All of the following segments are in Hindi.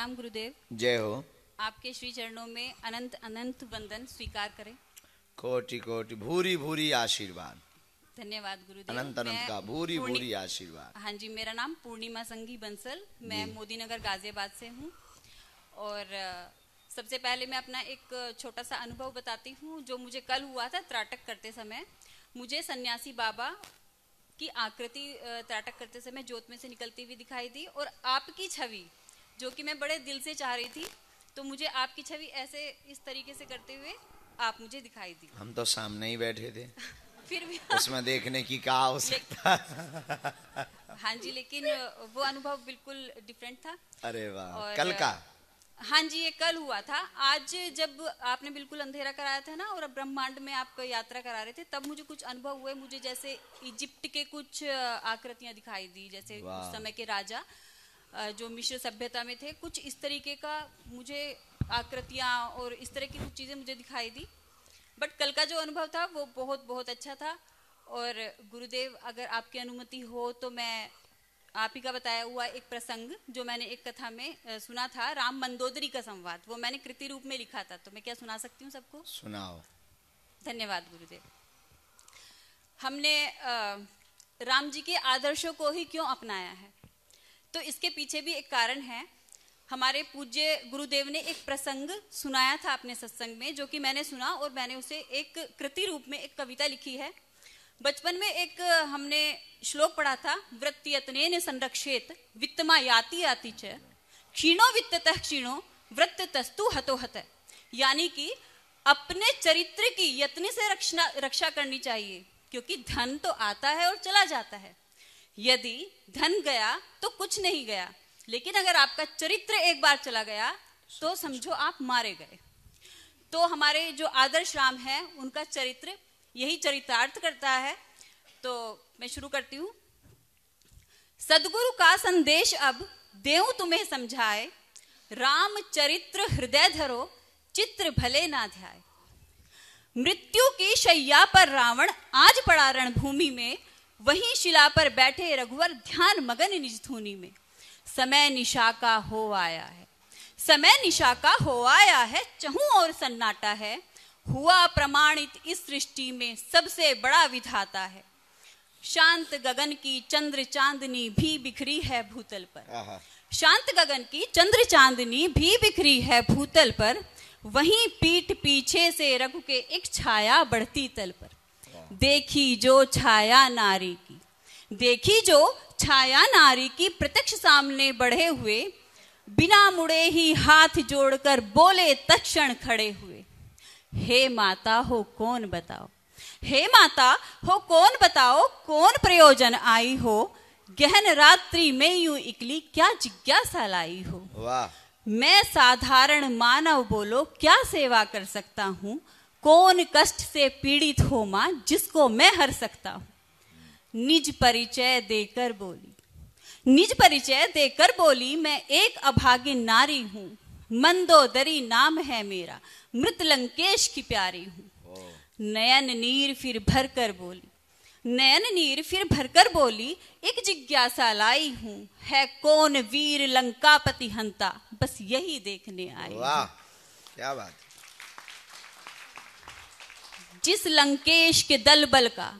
प्रणाम गुरुदेव। जय हो। आपके श्री चरणों में अनंत अनंत वंदन स्वीकार करें। कोटि कोटि भूरी भूरी आशीर्वाद। धन्यवाद गुरुदेव। अनंत अनंत का भूरी भूरी आशीर्वाद। हाँ जी, मेरा नाम पूर्णिमा संघी बंसल, मैं मोदी नगर गाजियाबाद से हूँ। और सबसे पहले मैं अपना एक छोटा सा अनुभव बताती हूँ जो मुझे कल हुआ था। त्राटक करते समय मुझे सन्यासी बाबा की आकृति त्राटक करते समय ज्योत में से निकलती हुई दिखाई दी, और आपकी छवि जो कि मैं बड़े दिल से चाह रही थी, तो मुझे आपकी छवि ऐसे इस तरीके से करते हुए आप मुझे दिखाई दी। हम तो सामने ही बैठे थे फिर भी उसमें देखने की क्या आवश्यकता। हाँ जी, लेकिन वो अनुभव बिल्कुल डिफरेंट था। अरे वाह, कल का? हाँ जी, ये कल हुआ था। आज जब आपने बिल्कुल अंधेरा कराया था ना, और ब्रह्मांड में आप यात्रा करा रहे थे, तब मुझे कुछ अनुभव हुए। मुझे जैसे इजिप्ट के कुछ आकृतियां दिखाई दी, जैसे उस समय के राजा जो मिस्र सभ्यता में थे, कुछ इस तरीके का मुझे आकृतियां और इस तरह की कुछ चीजें मुझे दिखाई दी। बट कल का जो अनुभव था वो बहुत बहुत अच्छा था। और गुरुदेव, अगर आपकी अनुमति हो तो मैं आप ही का बताया हुआ एक प्रसंग जो मैंने एक कथा में सुना था, राम मंदोदरी का संवाद, वो मैंने कृति रूप में लिखा था। तो मैं क्या सुना सकती हूँ सबको? सुनाओ। धन्यवाद गुरुदेव। हमने राम जी के आदर्शों को ही क्यों अपनाया है, तो इसके पीछे भी एक कारण है। हमारे पूज्य गुरुदेव ने एक प्रसंग सुनाया था अपने सत्संग में, जो कि मैंने सुना और मैंने उसे एक कृति रूप में एक कविता लिखी है। बचपन में एक हमने श्लोक पढ़ा था, वृत्तियत्नेन संरक्षेत वित्तमा याति याति च क्षीणो वित्ततः क्षीणो वृत्ततस्तु हतो हत। यानी कि अपने चरित्र की यत्न से रक्षा करनी चाहिए, क्योंकि धन तो आता है और चला जाता है। यदि धन गया तो कुछ नहीं गया, लेकिन अगर आपका चरित्र एक बार चला गया तो समझो आप मारे गए। तो हमारे जो आदर्श राम है, उनका चरित्र यही चरितार्थ करता है। तो मैं शुरू करती हूँ। सदगुरु का संदेश अब देऊं तुम्हें समझाए, राम चरित्र हृदय धरो चित्र भले ना ध्याए। मृत्यु की शैया पर रावण आज पड़ा रणभूमि में, वहीं शिला पर बैठे रघुवर ध्यान मगन निज धुनि में। समय निशा का हो आया है, समय निशा का हो आया है, चहूं और सन्नाटा है। हुआ प्रमाणित इस सृष्टि में सबसे बड़ा विधाता है। शांत गगन की चंद्र चांदनी भी बिखरी है भूतल पर, शांत गगन की चंद्र चांदनी भी बिखरी है भूतल पर। वहीं पीठ पीछे से रघु के एक छाया बढ़ती तल पर। देखी जो छाया नारी की, देखी जो छाया नारी की प्रत्यक्ष सामने बढ़े हुए, बिना मुड़े ही हाथ जोड़कर बोले तत्क्षण खड़े हुए। हे माता हो कौन बताओ, हे माता हो कौन बताओ, कौन प्रयोजन आई हो। गहन रात्रि में यूं इकली क्या जिज्ञासा लाई हो। वाह। मैं साधारण मानव बोलो क्या सेवा कर सकता हूँ। कौन कष्ट से पीड़ित हो माँ जिसको मैं हर सकता हूँ। निज परिचय देकर बोली, निज परिचय देकर बोली, मैं एक अभागिन नारी हूँ। मंदोदरी नाम है मेरा, मृत लंकेश की प्यारी हूँ। नयन नीर फिर भर कर बोली, नयन नीर फिर भरकर बोली, एक जिज्ञासा लाई हूँ। है कौन वीर लंकापति हंता, बस यही देखने आई। वाह, क्या बात। जिस लंकेश के दल बल का,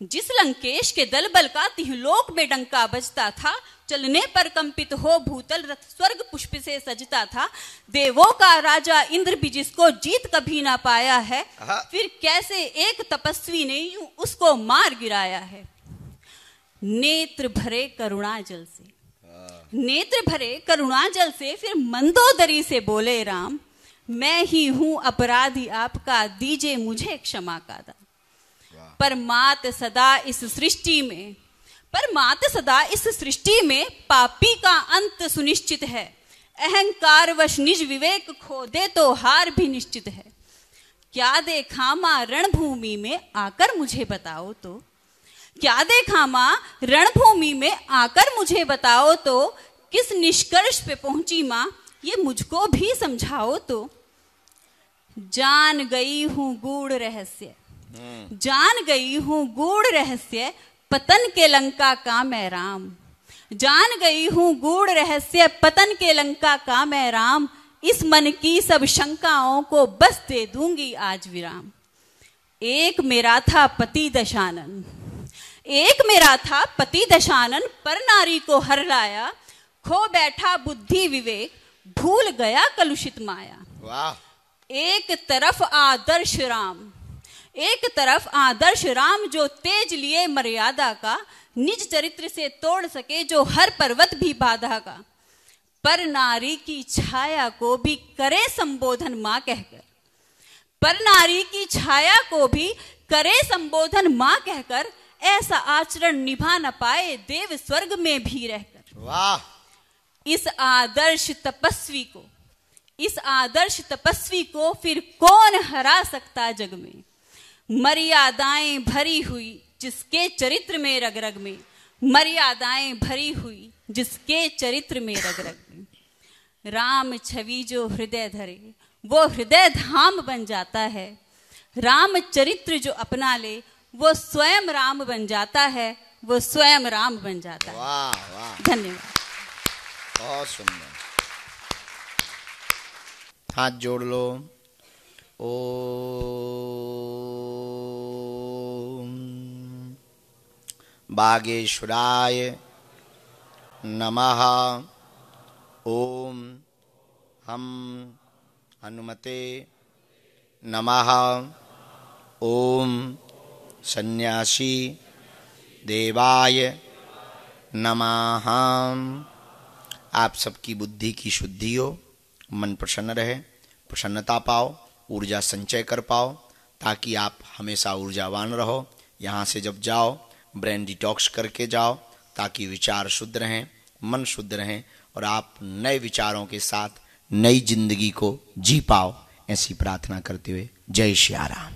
जिस लंकेश के दल बल का तिहलोक में डंका बजता था। चलने पर कंपित हो भूतल, रथ स्वर्ग पुष्प से सजता था। देवों का राजा इंद्र भी जिसको जीत कभी ना पाया है, फिर कैसे एक तपस्वी ने यूं उसको मार गिराया है। नेत्र भरे करुणा जल से, नेत्र भरे करुणा जल से फिर मंदोदरी से बोले राम, मैं ही हूं अपराधी आपका, दीजिए मुझे क्षमा का दान। परमात्मा सदा इस सृष्टि में, परमात्मा सदा इस सृष्टि में पापी का अंत सुनिश्चित है। अहंकार वश निज विवेक खो दे तो हार भी निश्चित है। क्या देखा मां रणभूमि में आकर मुझे बताओ तो, क्या देखा मां रणभूमि में आकर मुझे बताओ तो। किस निष्कर्ष पे पहुंची मां ये मुझको भी समझाओ तो। जान गई हूं गूढ़ रहस्य, जान गई हूं गूढ़ रहस्य, पतन के लंका का मैं राम। जान गई हूं गूढ़ रहस्य पतन के लंका का मैं राम, इस मन की सब शंकाओं को बस दे दूंगी आज विराम। एक मेरा था पति दशानन, एक मेरा था पति दशानन, पर नारी को हर लाया, खो बैठा बुद्धि विवेक, भूल गया कलुषित माया। वाह। एक तरफ आदर्श राम, एक तरफ आदर्श राम, जो तेज लिए मर्यादा का, निज चरित्र से तोड़ सके जो हर पर्वत भी बाधा का। पर नारी की छाया को भी करे संबोधन मां कहकर, पर नारी की छाया को भी करे संबोधन मां कहकर, ऐसा आचरण निभा न पाए देव स्वर्ग में भी रहकर। वाह। इस आदर्श तपस्वी को, इस आदर्श तपस्वी को फिर कौन हरा सकता जग में। मर्यादाएं भरी हुई जिसके चरित्र में रग रग में, मर्यादाएं भरी हुई जिसके चरित्र में रग रग में। राम छवि जो हृदय धरे वो हृदय धाम बन जाता है, राम चरित्र जो अपना ले वो स्वयं राम बन जाता है, वो स्वयं राम बन जाता है। वाह वाह, धन्यवाद। बहुत सुंदर। हाथ जोड़ लो। ओम बागेश्वराय नमः। ओम हम हनुमते नमः। ओम सन्यासी देवाय नमः। आप सबकी बुद्धि की शुद्धि हो, मन प्रसन्न रहे, प्रसन्नता पाओ, ऊर्जा संचय कर पाओ, ताकि आप हमेशा ऊर्जावान रहो। यहाँ से जब जाओ ब्रेन डिटॉक्स करके जाओ, ताकि विचार शुद्ध रहें, मन शुद्ध रहें और आप नए विचारों के साथ नई जिंदगी को जी पाओ। ऐसी प्रार्थना करते हुए जय श्री राम।